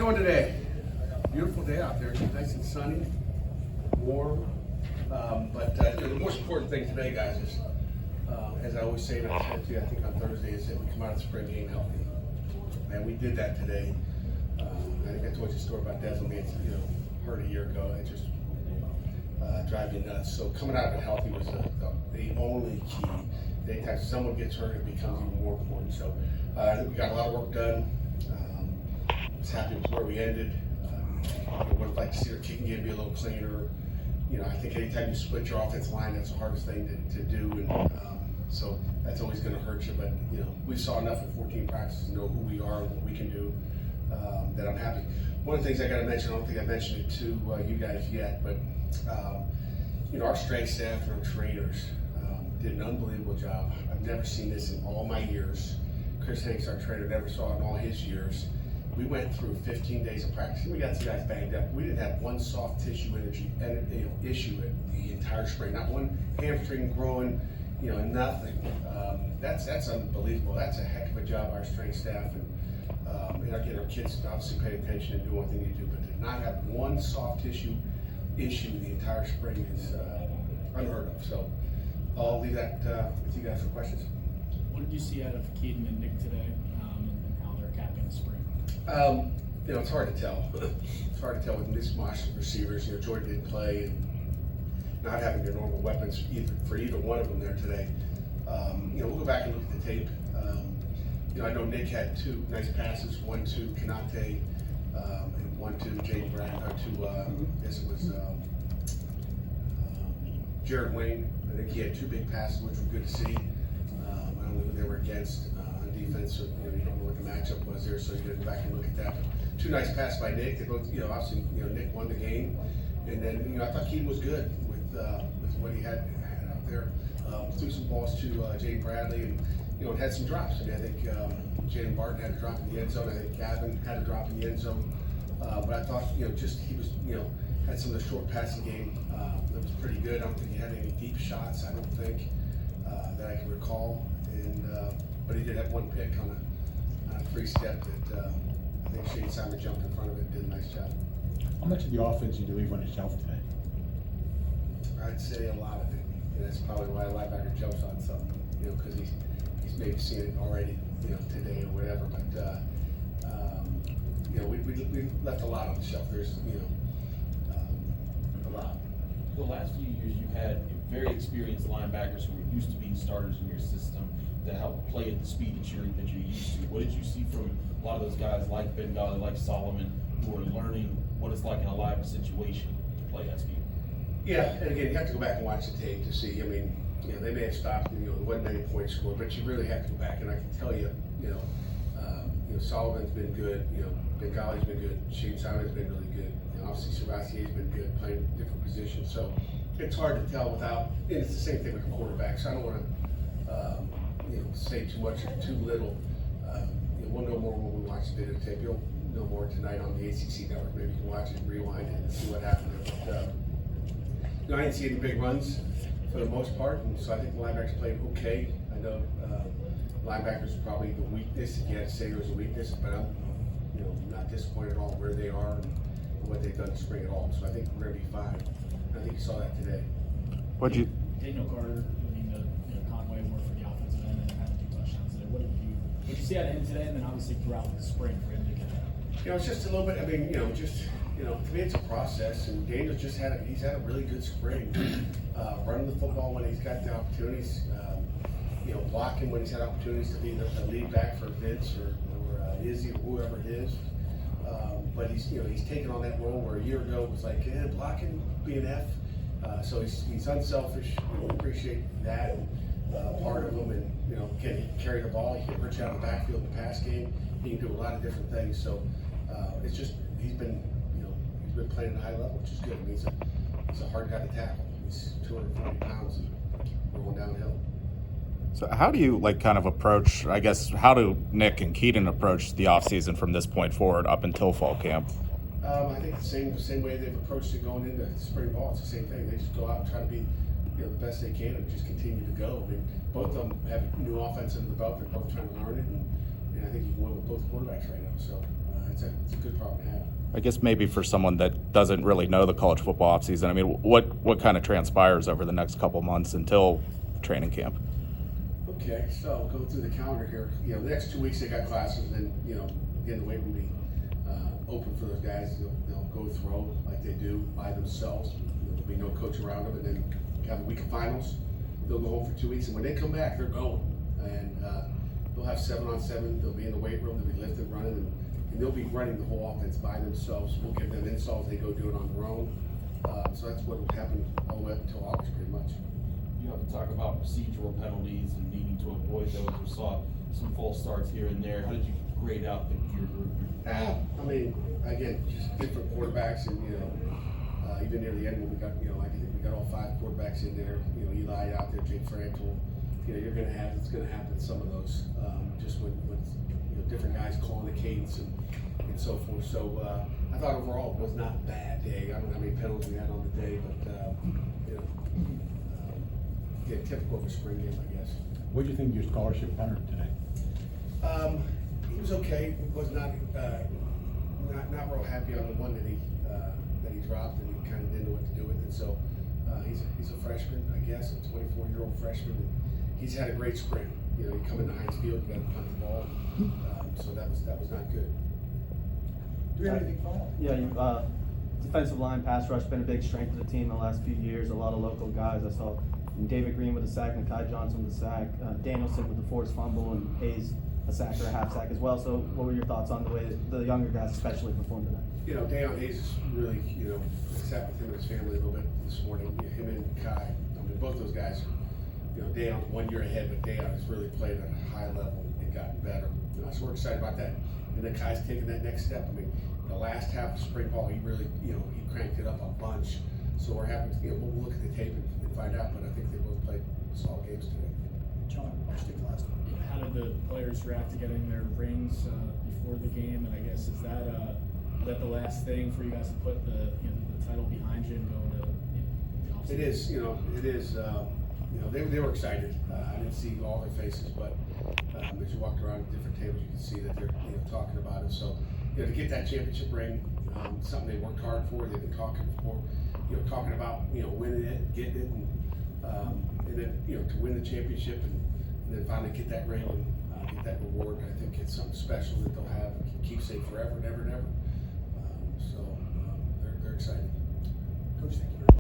doing today? Beautiful day out there, nice and sunny, warm. But the most important thing today, guys, is as I always say, and I said to you, I think on Thursday, is that we come out of the spring game healthy. And we did that today. I think I told you a story about Desmond being, hurt a year ago. It just drives me nuts. So coming out of it healthy was the only key. Anytime someone gets hurt, it becomes even more important. So I think we got a lot of work done. I was happy with where we ended. I would like to see our kicking game be a little cleaner. I think anytime you split your offensive line, that's the hardest thing to do. And so that's always going to hurt you. But we saw enough in 14 practices to know who we are and what we can do. That I'm happy. One of the things I got to mention, I don't think I mentioned it to you guys yet, but our strength staff and our trainers did an unbelievable job. I've never seen this in all my years. Chris Hanks, our trainer, never saw it in all his years. We went through 15 days of practice. We got some guys banged up. We didn't have one soft tissue issue at the entire spring. Not one hamstring growing, nothing. That's unbelievable. That's a heck of a job our strength staff and again, our kids obviously pay attention and do what they need to do. But to not have one soft tissue issue the entire spring is unheard of. So I'll leave that with you guys for questions. What did you see out of Keaton and Nick today, and how they're capping the spring? It's hard to tell. It's hard to tell with mismatched receivers. Jordan didn't play, and not having their normal weapons for either one of them there today. We'll go back and look at the tape. I know Nick had two nice passes, one to Kanate, and one to Jaden Brad, or to I guess it was Jared Wayne. I think he had two big passes, which were good to see. I don't know who they were against on defense, so you don't know what the matchup was there, so you got to go back and look at that. But two nice passes by Nick. They both, obviously, Nick won the game, and then I thought Keaton was good with what he had out there. Threw some balls to Jaden Bradley, and had some drops. I think Jaden Barton had a drop in the end zone. I think Gavin had a drop in the end zone. But I thought, he was, had some of the short passing game that was pretty good. I don't think he had any deep shots. I don't think that I can recall. And but he did have one pick on a free step that I think Shane Simon jumped in front of it and did a nice job. How much of the offense did you leave on the shelf today? I'd say a lot of it. And that's probably why a linebacker jumps on something, because he's maybe seen it already, today or whatever. But we left a lot on the shelf. There's a lot. The last few years, you've had very experienced linebackers who are used to being starters in your system to help play at the speed that you're used to. What did you see from a lot of those guys like Bengali, like Solomon, who are learning what it's like in a live situation to play that speed? Yeah, and again, you have to go back and watch the tape to see. They may have stopped, there wasn't many points scored, but you really have to go back. And I can tell you, Solomon's been good, Bengali's been good, Shane Simon's been really good. Obviously, Servacier's been good, playing different positions. So it's hard to tell without, and it's the same thing with the quarterback. So I don't want to, say too much or too little. We'll know more when we watch the video tape. You'll know more tonight on the ACC network. Maybe you can watch it and rewind it and see what happened there. But, I didn't see any big runs for the most part, and so I think the linebackers played okay. I know linebackers are probably the weakness, if you had to say there was a weakness, but I'm not disappointed at all where they are and what they've done this spring at all. So I think we're going to be fine. I think you saw that today. Daniel Carter, Conway worked for the offensive end and had 2 touchdowns today. What did you see out of him today, and then obviously throughout the spring for him to get out? It's just a little bit. To me, it's a process, and Daniel's he's had a really good spring. Running the football when he's got the opportunities, blocking when he's had opportunities to be the lead back for Vince or Izzy or whoever it is. But he's taken on that role where a year ago it was like, blocking, be an F. So he's unselfish. We appreciate that part of him, and can he carry the ball? He can reach out in the backfield in the pass game. He can do a lot of different things. So it's just he's been playing at a high level, which is good. I mean, he's a hard guy to tackle. He's 240 pounds and rolling downhill. So how do you approach, how do Nick and Keaton approach the offseason from this point forward up until fall camp? I think the same way they've approached it going into spring ball. It's the same thing. They just go out and try to be the best they can and just continue to go. I mean, both of them have new offense under the belt. They're both trying to learn it, and I think you can win with both quarterbacks right now. So it's a good problem to have. I guess maybe for someone that doesn't really know the college football offseason, I mean, what kind of transpires over the next couple months until training camp? Okay, so go through the calendar here. You know, the next 2 weeks they got classes, and then, you know, again, the weight room will be open for those guys. They'll go throw like they do by themselves. There'll be no coach around them, and then have a week of finals. They'll go home for 2 weeks, and when they come back, they're going. And they'll have 7-on-7. They'll be in the weight room. They'll be lifting, running, and they'll be running the whole offense by themselves. We'll give them installs. They go do it on their own. So that's what will happen all the way up until August, pretty much. You have to talk about procedural penalties and needing to avoid those. We saw some false starts here and there. How did you grade out your group? I mean, again, just different quarterbacks, and you know, even near the end when we got, you know, I think we got all 5 quarterbacks in there. You know, Eli out there, Jake Frankel. You know, it's going to happen some of those, just when you know, different guys calling the cadence and so forth. So I thought overall it was not a bad day. I don't know how many penalties we had on the day, but you know, yeah, typical of a spring game, I guess. What do you think of your scholarship punter today? He was okay. Was not real happy on the one that he dropped, and he kind of didn't know what to do with it. So he's a freshman, I guess, a 24-year-old freshman. And he's had a great spring. You know, he come into Heinz Field, you got to punt the ball. So that was not good. Do we have anything final? Yeah, defensive line, pass rush, been a big strength of the team in the last few years. A lot of local guys. I saw David Green with a sack, Nakai Johnson with a sack, Danielson with the forced fumble, and Hayes a sack or a half sack as well. So what were your thoughts on the way the younger guys especially performed today? You know, Deion Hayes is really, you know, sat with him and his family a little bit this morning. You know, him and Kai, I mean, both those guys, you know, Deion's 1 year ahead, but Deion has really played at a high level and gotten better. You know, so we're excited about that. And then Kai's taking that next step. I mean, the last half of spring ball, he really, you know, he cranked it up a bunch. So we're happy, you know, we'll look at the tape and find out, but I think they both played solid games today. John, how did the players react to getting their rings before the game? And I guess is that the last thing for you guys to put the title behind you and go to the offseason? It is, you know, it is. You know, they were excited. I didn't see all their faces, but as you walked around at different tables, you can see that they're, you know, talking about it. So, you know, to get that championship ring, something they worked hard for. They've been talking about, you know, winning it, getting it, and then, you know, to win the championship and then finally get that ring and get that reward. I think it's something special that they'll have and keep safe forever and ever and ever. So they're excited. Coach, thank you.